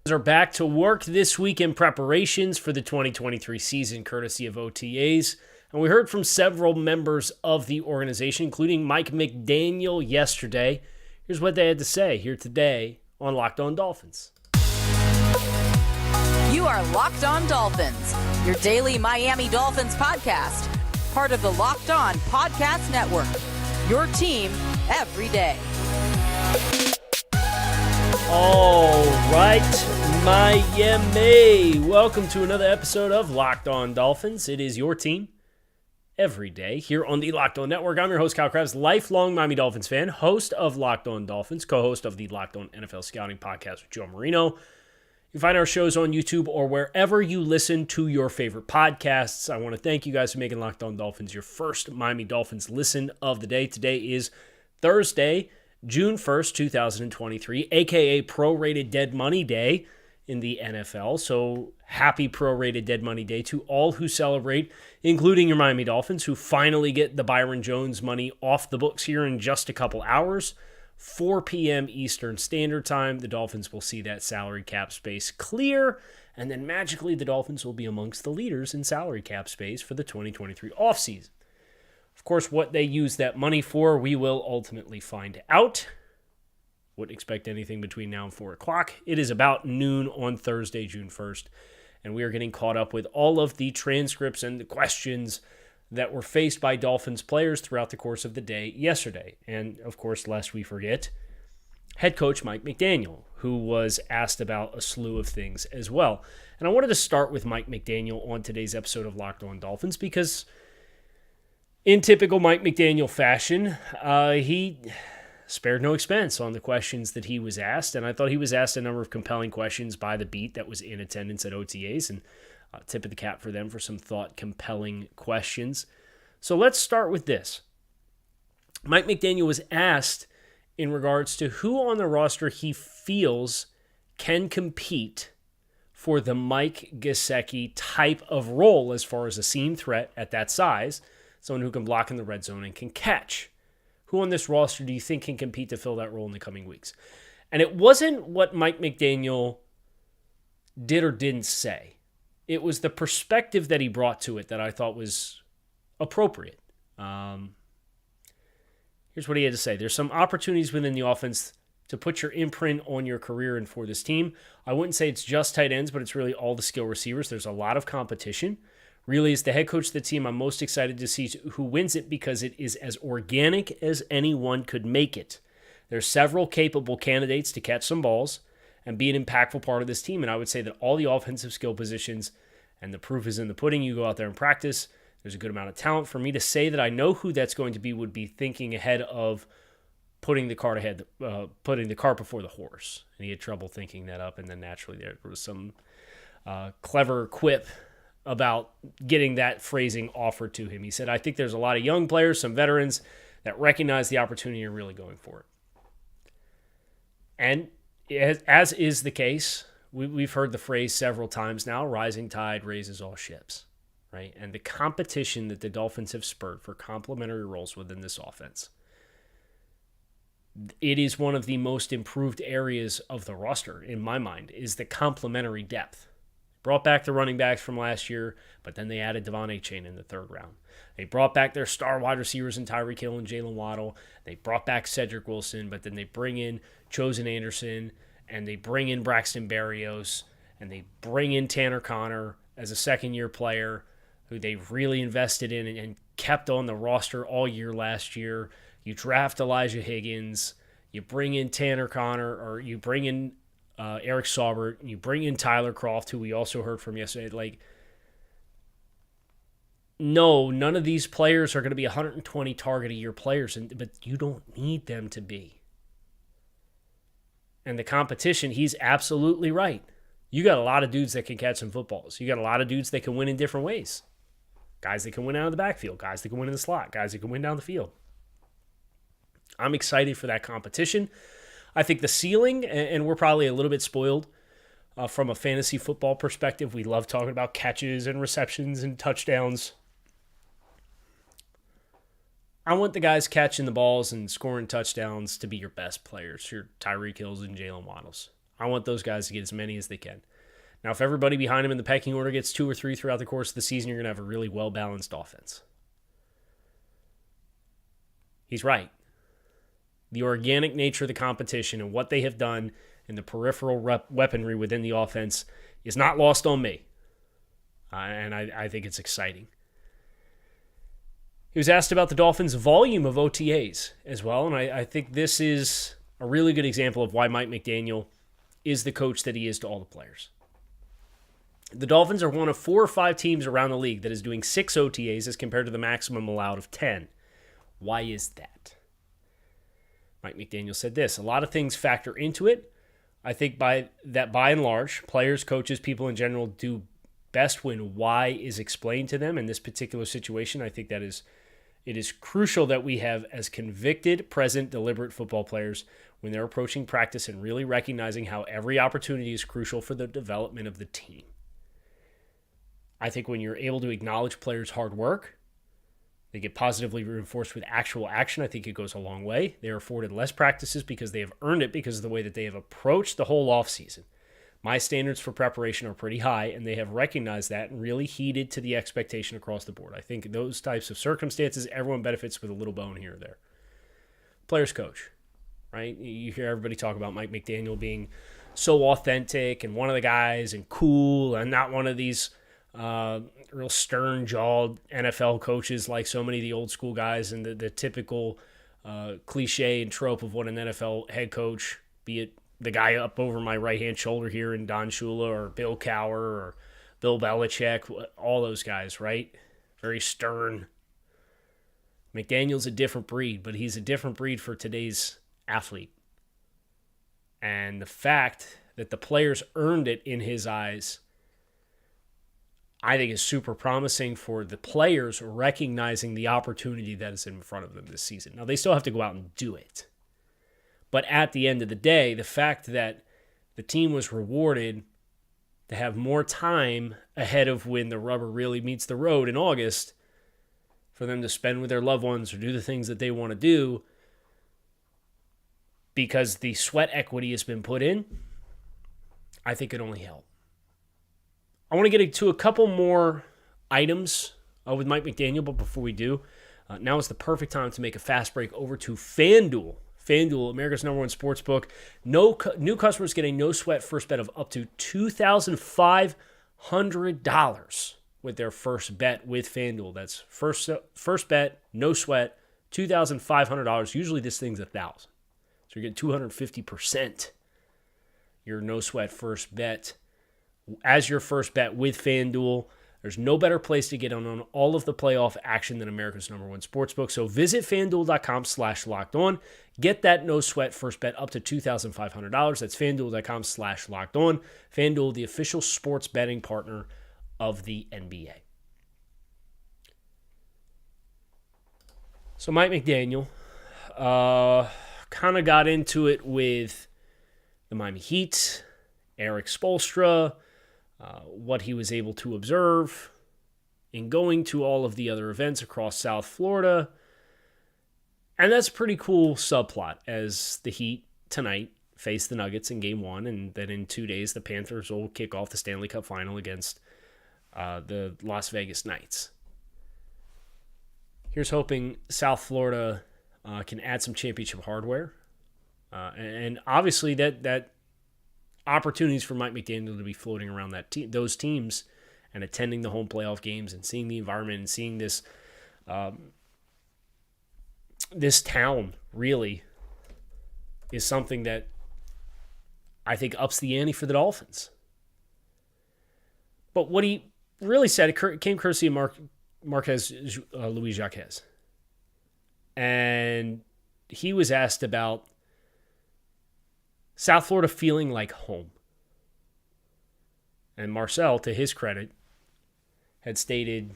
Are back to work this week in preparations for the 2023 season, courtesy of OTAs. And we heard from several members of the organization, including Mike McDaniel yesterday. Here's what they had to say here today on Locked On Dolphins. You are Locked On Dolphins, your daily Miami Dolphins podcast, part of the Locked On Podcast Network, your team every day. All right, Miami. Welcome to another episode of Locked On Dolphins. It is your team every day here on the Locked On Network. I'm your host, Kyle Krabs, lifelong Miami Dolphins fan, host of Locked On Dolphins, co-host of the Locked On NFL Scouting podcast with Joe Marino. You can find our shows on YouTube or wherever you listen to your favorite podcasts. I want to thank you guys for making Locked On Dolphins your first Miami Dolphins listen of the day. Today is Thursday, June 1st, 2023, a.k.a. Prorated Dead Money Day in the NFL. So happy Prorated Dead Money Day to all who celebrate, including your Miami Dolphins, who finally get the Byron Jones money off the books here in just a couple hours. 4 p.m. Eastern Standard Time, the Dolphins will see that salary cap space clear, and then magically the Dolphins will be amongst the leaders in salary cap space for the 2023 offseason. Of course, what they use that money for, we will ultimately find out. Wouldn't expect anything between now and 4 o'clock. It is about noon on Thursday, June 1st, and we are getting caught up with all of the transcripts and the questions that were faced by Dolphins players throughout the course of the day yesterday. And, of course, lest we forget, head coach Mike McDaniel, who was asked about a slew of things as well. And I wanted to start with Mike McDaniel on today's episode of Locked On Dolphins because in typical Mike McDaniel fashion, he spared no expense on the questions that he was asked, and I thought he was asked a number of compelling questions by the beat that was in attendance at OTAs, and tip of the cap for them for some thought-compelling questions. So let's start with this. Mike McDaniel was asked in regards to who on the roster he feels can compete for the Mike Gesicki type of role as far as a seam threat at that size, someone who can block in the red zone and can catch. Who on this roster do you think can compete to fill that role in the coming weeks? And it wasn't what Mike McDaniel did or didn't say. It was the perspective that he brought to it that I thought was appropriate. Here's what he had to say. There's some opportunities within the offense to put your imprint on your career and for this team. I wouldn't say it's just tight ends, but it's really all the skill receivers. There's a lot of competition. Really, as the head coach of the team, I'm most excited to see who wins it because it is as organic as anyone could make it. There's several capable candidates to catch some balls and be an impactful part of this team, and I would say that all the offensive skill positions, and the proof is in the pudding, you go out there and practice, there's a good amount of talent. For me to say that I know who that's going to be would be thinking ahead of putting the cart before the horse. And he had trouble thinking that up, and then naturally there was some clever quip about getting that phrasing offered to him. He said, I think there's a lot of young players, some veterans, that recognize the opportunity and are really going for it. And as is the case, we've heard the phrase several times now, rising tide raises all ships, right? And the competition that the Dolphins have spurred for complementary roles within this offense, it is one of the most improved areas of the roster, in my mind, is the complementary depth. Brought back the running backs from last year, but then they added Devon Achane in the third round. They brought back their star wide receivers in Tyreek Hill and Jalen Waddle. They brought back Cedric Wilson, but then they bring in Chosen Anderson, and they bring in Braxton Berrios, and they bring in Tanner Connor as a second-year player who they've really invested in and kept on the roster all year last year. You draft Elijah Higgins, you bring in Tanner Connor, or you bring in Eric Saubert, you bring in Tyler Kroft, who we also heard from yesterday. No, none of these players are going to be 120 target a year players, but you don't need them to be. And the competition, he's absolutely right. You got a lot of dudes that can catch some footballs. You got a lot of dudes that can win in different ways. Guys that can win out of the backfield, guys that can win in the slot, guys that can win down the field. I'm excited for that competition. I think the ceiling, and we're probably a little bit spoiled from a fantasy football perspective. We love talking about catches and receptions and touchdowns. I want the guys catching the balls and scoring touchdowns to be your best players, your Tyreek Hills and Jalen Waddles. I want those guys to get as many as they can. Now, if everybody behind him in the pecking order gets 2 or 3 throughout the course of the season, you're going to have a really well-balanced offense. He's right. The organic nature of the competition and what they have done in the peripheral weaponry within the offense is not lost on me. And I think it's exciting. He was asked about the Dolphins' volume of OTAs as well, and I think this is a really good example of why Mike McDaniel is the coach that he is to all the players. The Dolphins are one of 4 or 5 teams around the league that is doing 6 OTAs as compared to the maximum allowed of 10. Why is that? Mike McDaniel said this: a lot of things factor into it. I think by and large, players, coaches, people in general do best when why is explained to them. In this particular situation, I think that it is crucial that we have as convicted, present, deliberate football players when they're approaching practice and really recognizing how every opportunity is crucial for the development of the team. I think when you're able to acknowledge players' hard work, they get positively reinforced with actual action. I think it goes a long way. They are afforded less practices because they have earned it because of the way that they have approached the whole offseason. My standards for preparation are pretty high, and they have recognized that and really heeded to the expectation across the board. I think those types of circumstances, everyone benefits with a little bone here or there. Players coach, right? You hear everybody talk about Mike McDaniel being so authentic and one of the guys and cool and not one of these real stern-jawed NFL coaches like so many of the old school guys and the typical cliche and trope of what an NFL head coach, be it the guy up over my right-hand shoulder here in Don Shula or Bill Cowher or Bill Belichick, all those guys, right? Very stern. McDaniel's a different breed, but he's a different breed for today's athlete. And the fact that the players earned it in his eyes, I think is super promising for the players recognizing the opportunity that is in front of them this season. Now, they still have to go out and do it. But at the end of the day, the fact that the team was rewarded to have more time ahead of when the rubber really meets the road in August for them to spend with their loved ones or do the things that they want to do because the sweat equity has been put in, I think it only helped. I want to get into a couple more items with Mike McDaniel, but before we do, now is the perfect time to make a fast break over to FanDuel. FanDuel, America's #1 sportsbook. New customers get a no-sweat first bet of up to $2,500 with their first bet with FanDuel. That's first bet, no sweat, $2,500. Usually this thing's $1,000. So you're getting 250% your no-sweat first bet as your first bet with FanDuel. There's no better place to get on all of the playoff action than America's #1 sportsbook. So visit FanDuel.com/lockedon. Get that no sweat first bet up to $2,500. That's FanDuel.com/lockedon. FanDuel, the official sports betting partner of the NBA. So Mike McDaniel kind of got into it with the Miami Heat, Eric Spoelstra, what he was able to observe in going to all of the other events across South Florida. And that's a pretty cool subplot as the Heat tonight face the Nuggets in Game 1, and then in 2 days the Panthers will kick off the Stanley Cup Final against the Las Vegas Knights. Here's hoping South Florida can add some championship hardware. And obviously that opportunities for Mike McDaniel to be floating around those teams and attending the home playoff games and seeing the environment and seeing this this town really is something that I think ups the ante for the Dolphins. But what he really said, it came courtesy of Louis Jacquez. And he was asked about South Florida feeling like home. And Marcel, to his credit, had stated,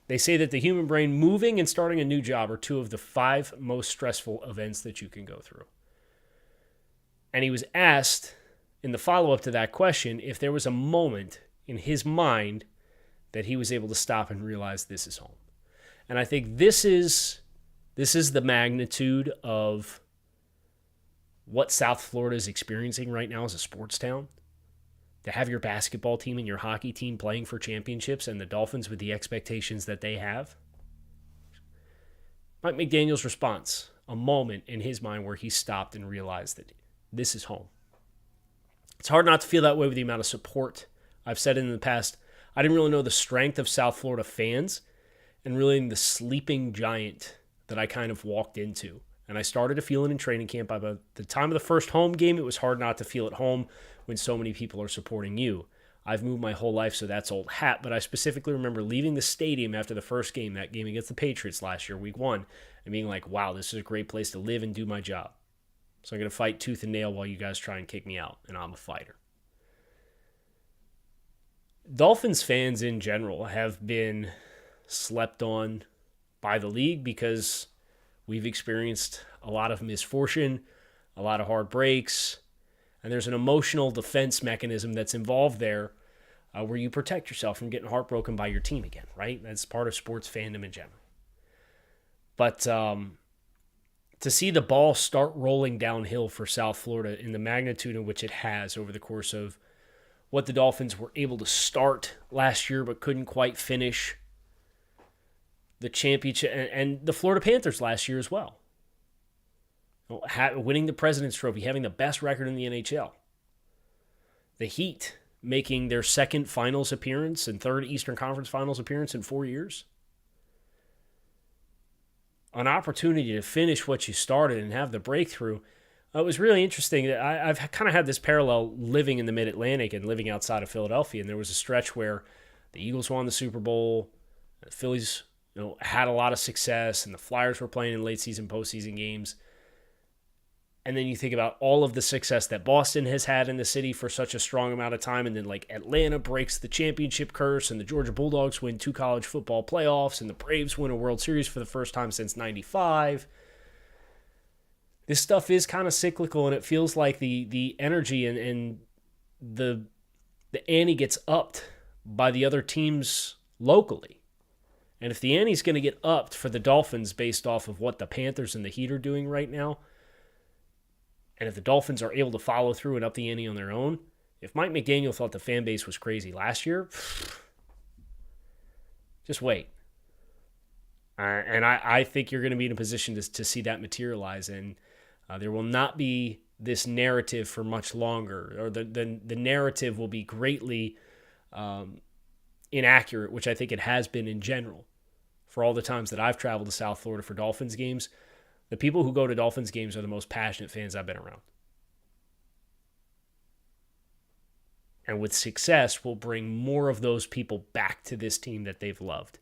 they say that the human brain moving and starting a new job are 2 of the 5 most stressful events that you can go through. And he was asked in the follow-up to that question if there was a moment in his mind that he was able to stop and realize this is home. And I think this is the magnitude of what South Florida is experiencing right now as a sports town, to have your basketball team and your hockey team playing for championships and the Dolphins with the expectations that they have. Mike McDaniel's response, a moment in his mind where he stopped and realized that this is home. It's hard not to feel that way with the amount of support. I've said it in the past, I didn't really know the strength of South Florida fans and really the sleeping giant that I kind of walked into. And I started to feel it in training camp. By the time of the first home game, it was hard not to feel at home when so many people are supporting you. I've moved my whole life, so that's old hat. But I specifically remember leaving the stadium after the first game, that game against the Patriots last year, week 1, and being like, wow, this is a great place to live and do my job. So I'm going to fight tooth and nail while you guys try and kick me out, and I'm a fighter. Dolphins fans in general have been slept on by the league because we've experienced a lot of misfortune, a lot of hard breaks, and there's an emotional defense mechanism that's involved there where you protect yourself from getting heartbroken by your team again, right? That's part of sports fandom in general. But to see the ball start rolling downhill for South Florida in the magnitude in which it has over the course of what the Dolphins were able to start last year but couldn't quite finish, the championship, and the Florida Panthers last year as well. Winning the President's Trophy, having the best record in the NHL. The Heat making their second finals appearance and third Eastern Conference finals appearance in 4 years. An opportunity to finish what you started and have the breakthrough. It was really interesting. I've kind of had this parallel living in the Mid-Atlantic and living outside of Philadelphia, and there was a stretch where the Eagles won the Super Bowl, the Phillies had a lot of success, and the Flyers were playing in late season, postseason games. And then you think about all of the success that Boston has had in the city for such a strong amount of time, and then like Atlanta breaks the championship curse, and the Georgia Bulldogs win 2 college football playoffs, and the Braves win a World Series for the first time since '95. This stuff is kind of cyclical, and it feels like the energy and the ante gets upped by the other teams locally. And if the ante's going to get upped for the Dolphins based off of what the Panthers and the Heat are doing right now, and if the Dolphins are able to follow through and up the ante on their own, if Mike McDaniel thought the fan base was crazy last year, just wait. And I think you're going to be in a position to see that materialize, and there will not be this narrative for much longer, or the narrative will be greatly inaccurate, which I think it has been in general. For all the times that I've traveled to South Florida for Dolphins games, the people who go to Dolphins games are the most passionate fans I've been around. And with success, we'll bring more of those people back to this team that they've loved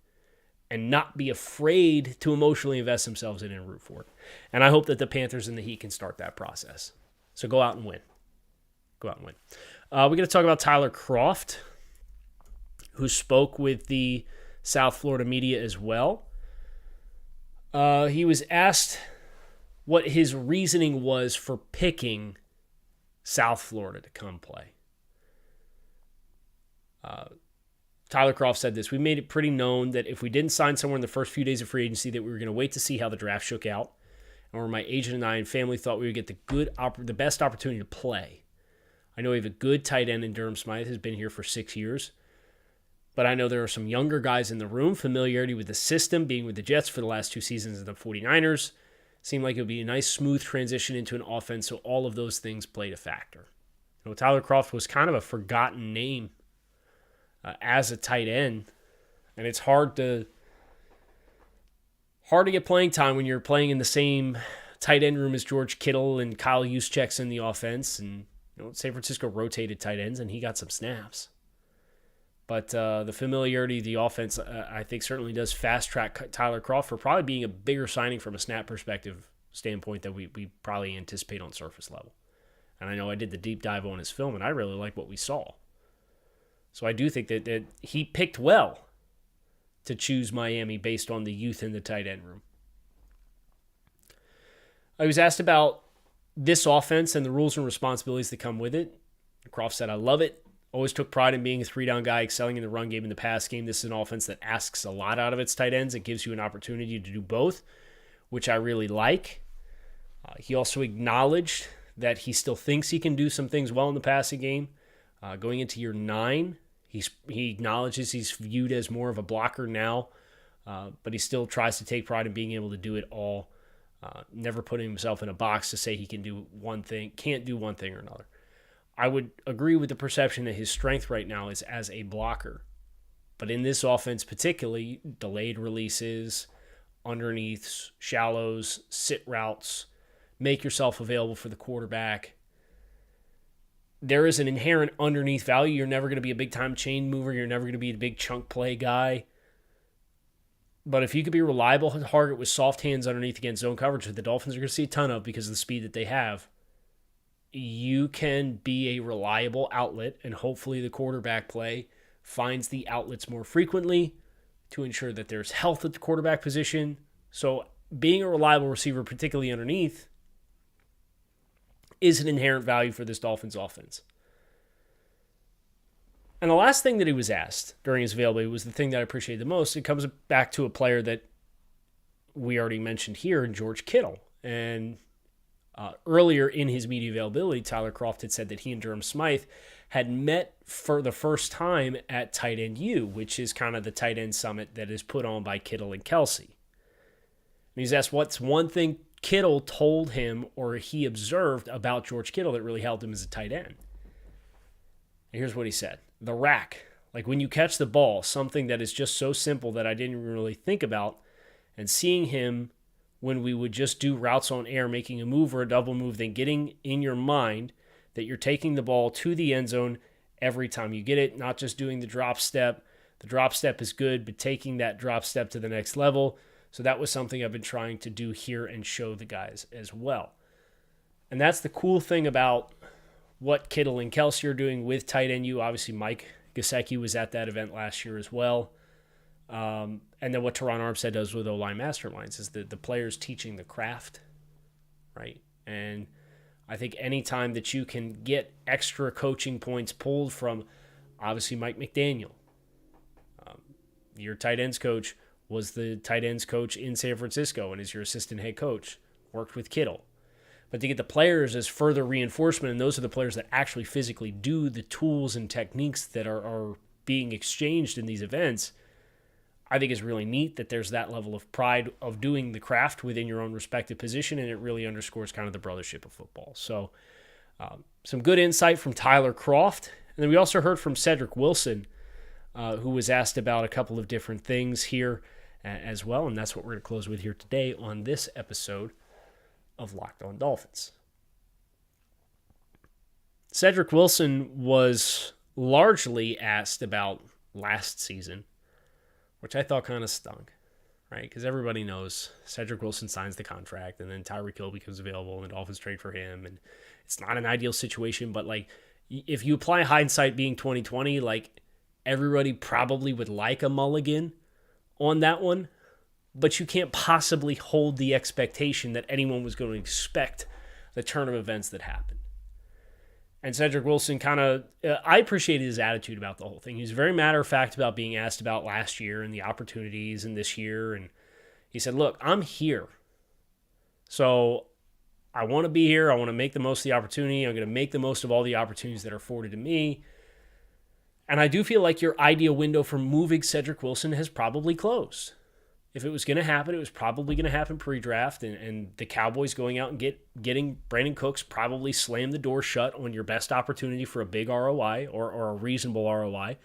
and not be afraid to emotionally invest themselves in and root for it. And I hope that the Panthers and the Heat can start that process. So go out and win. Go out and win. We're going to talk about Tyler Kroft, who spoke with the South Florida media as well. He was asked what his reasoning was for picking South Florida to come play. Tyler Kroft said this: "We made it pretty known that if we didn't sign somewhere in the first few days of free agency, that we were going to wait to see how the draft shook out, and where my agent and I and family thought we would get the best opportunity to play. I know we have a good tight end in Durham Smythe, who's been here for 6 years, but I know there are some younger guys in the room. Familiarity with the system, being with the Jets for the last 2 seasons and the 49ers, seemed like it would be a nice, smooth transition into an offense, so all of those things played a factor." Tyler Kroft was kind of a forgotten name as a tight end, and it's hard to get playing time when you're playing in the same tight end room as George Kittle and Kyle Juszczyk's in the offense, and San Francisco rotated tight ends, and he got some snaps. But the familiarity of the offense, I think, certainly does fast-track Tyler Kroft for probably being a bigger signing from a snap perspective standpoint that we probably anticipate on surface level. And I know I did the deep dive on his film, and I really like what we saw. So I do think that he picked well to choose Miami based on the youth in the tight end room. I was asked about this offense and the rules and responsibilities that come with it. Kroft said, "I love it. Always took pride in being a 3-down guy, excelling in the run game and the pass game. This is an offense that asks a lot out of its tight ends. It gives you an opportunity to do both, which I really like." He also acknowledged that he still thinks he can do some things well in the passing game. Going into year 9, he acknowledges he's viewed as more of a blocker now, but he still tries to take pride in being able to do it all, never putting himself in a box to say he can do one thing, can't do one thing or another. I would agree with the perception that his strength right now is as a blocker. But in this offense particularly, delayed releases, underneaths, shallows, sit routes, make yourself available for the quarterback. There is an inherent underneath value. You're never going to be a big-time chain mover. You're never going to be a big chunk play guy. But if you could be reliable to target with soft hands underneath against zone coverage that the Dolphins are going to see a ton of because of the speed that they have, you can be a reliable outlet, and hopefully the quarterback play finds the outlets more frequently to ensure that there's health at the quarterback position. So being a reliable receiver, particularly underneath, is an inherent value for this Dolphins offense. And the last thing that he was asked during his availability was the thing that I appreciated the most. It comes back to a player that we already mentioned here, George Kittle. And earlier in his media availability, Tyler Kroft had said that he and Durham Smythe had met for the first time at Tight End U, which is kind of the tight end summit that is put on by Kittle and Kelsey. And he's asked what's one thing Kittle told him or he observed about George Kittle that really helped him as a tight end. And here's what he said. The rack, like when you catch the ball, something that is just so simple that I didn't really think about, and seeing him when we would just do routes on air, making a move or a double move, then getting in your mind that you're taking the ball to the end zone every time you get it, not just doing the drop step. The drop step is good, but taking that drop step to the next level. So that was something I've been trying to do here and show the guys as well. And that's the cool thing about what Kittle and Kelsey are doing with tight end U. Obviously, Mike Gesicki was at that event last year as well. And then what Teron Armstead does with O-line masterminds is the players teaching the craft, right? And I think anytime that you can get extra coaching points pulled from, obviously, Mike McDaniel, your tight ends coach, was the tight ends coach in San Francisco and is your assistant head coach, worked with Kittle. But to get the players as further reinforcement, and those are the players that actually physically do the tools and techniques that are being exchanged in these events, I think is really neat that there's that level of pride of doing the craft within your own respective position, and it really underscores kind of the brothership of football. So some good insight from Tyler Kroft. And then we also heard from Cedric Wilson, who was asked about a couple of different things here as well, and that's what we're going to close with here today on this episode of Locked On Dolphins. Cedric Wilson was largely asked about last season, which I thought kind of stunk, right? Because everybody knows Cedric Wilson signs the contract, and then Tyreek Hill becomes available, and the Dolphins trade for him, and it's not an ideal situation, but like if you apply hindsight being 2020, like everybody probably would like a mulligan on that one, but you can't possibly hold the expectation that anyone was going to expect the turn of events that happened. And Cedric Wilson I appreciated his attitude about the whole thing. He was very matter-of-fact about being asked about last year and the opportunities in this year. And he said, look, I'm here. So I want to be here. I want to make the most of the opportunity. I'm going to make the most of all the opportunities that are afforded to me. And I do feel like your ideal window for moving Cedric Wilson has probably closed. If it was going to happen, it was probably going to happen pre-draft, and the Cowboys going out and getting Brandon Cooks probably slammed the door shut on your best opportunity for a big ROI or a reasonable ROI.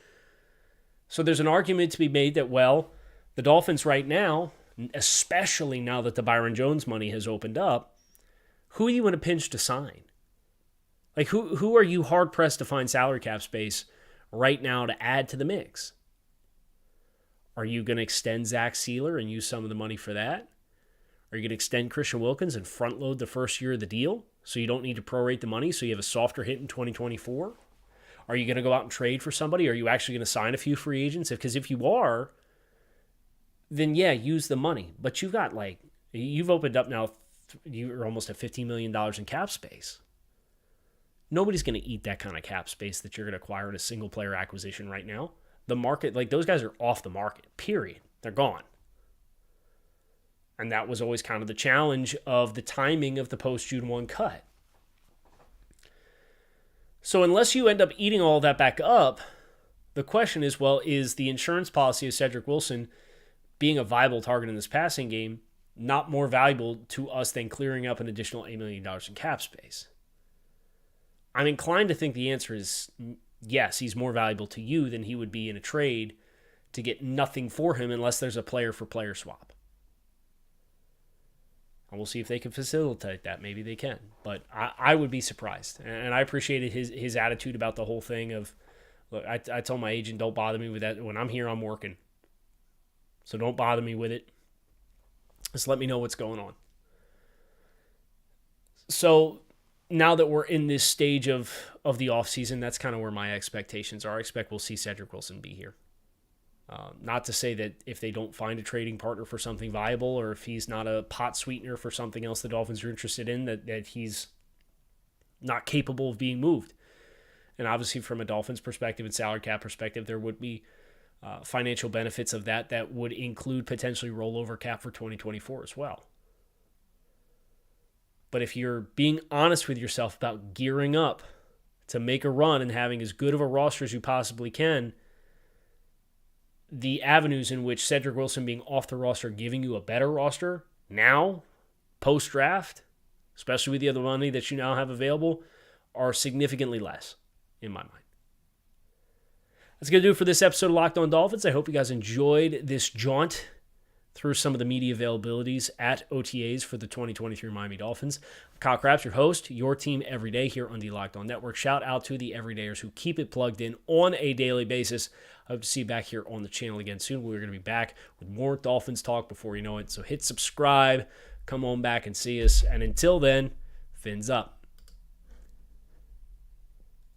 So there's an argument to be made that, well, the Dolphins right now, especially now that the Byron Jones money has opened up, who are you in a pinch to sign? Like, who are you hard-pressed to find salary cap space right now to add to the mix? Are you going to extend Zach Sealer and use some of the money for that? Are you going to extend Christian Wilkins and front load the first year of the deal so you don't need to prorate the money so you have a softer hit in 2024? Are you going to go out and trade for somebody? Are you actually going to sign a few free agents? Because if you are, then yeah, use the money. But you've opened up now, you're almost at $15 million in cap space. Nobody's going to eat that kind of cap space that you're going to acquire in a single player acquisition right now. The market, like those guys are off the market, period. They're gone. And that was always kind of the challenge of the timing of the post-June 1 cut. So unless you end up eating all that back up, the question is, well, is the insurance policy of Cedric Wilson being a viable target in this passing game not more valuable to us than clearing up an additional $8 million in cap space? I'm inclined to think the answer is yes, he's more valuable to you than he would be in a trade to get nothing for him unless there's a player-for-player swap. And we'll see if they can facilitate that. Maybe they can. But I would be surprised. And I appreciated his attitude about the whole thing of, look, I told my agent, don't bother me with that. When I'm here, I'm working. So don't bother me with it. Just let me know what's going on. So now that we're in this stage of the offseason, that's kind of where my expectations are. I expect we'll see Cedric Wilson be here. Not to say that if they don't find a trading partner for something viable, or if he's not a pot sweetener for something else the Dolphins are interested in, that he's not capable of being moved. And obviously from a Dolphins perspective and salary cap perspective, there would be financial benefits of that would include potentially rollover cap for 2024 as well. But if you're being honest with yourself about gearing up to make a run and having as good of a roster as you possibly can, the avenues in which Cedric Wilson being off the roster giving you a better roster now, post-draft, especially with the other money that you now have available, are significantly less in my mind. That's going to do it for this episode of Locked On Dolphins. I hope you guys enjoyed this jaunt through some of the media availabilities at OTAs for the 2023 Miami Dolphins. Kyle Crabbs, your host, your team every day here on the Locked On Network. Shout out to the everydayers who keep it plugged in on a daily basis. I hope to see you back here on the channel again soon. We're going to be back with more Dolphins talk before you know it. So hit subscribe, come on back and see us. And until then, fins up.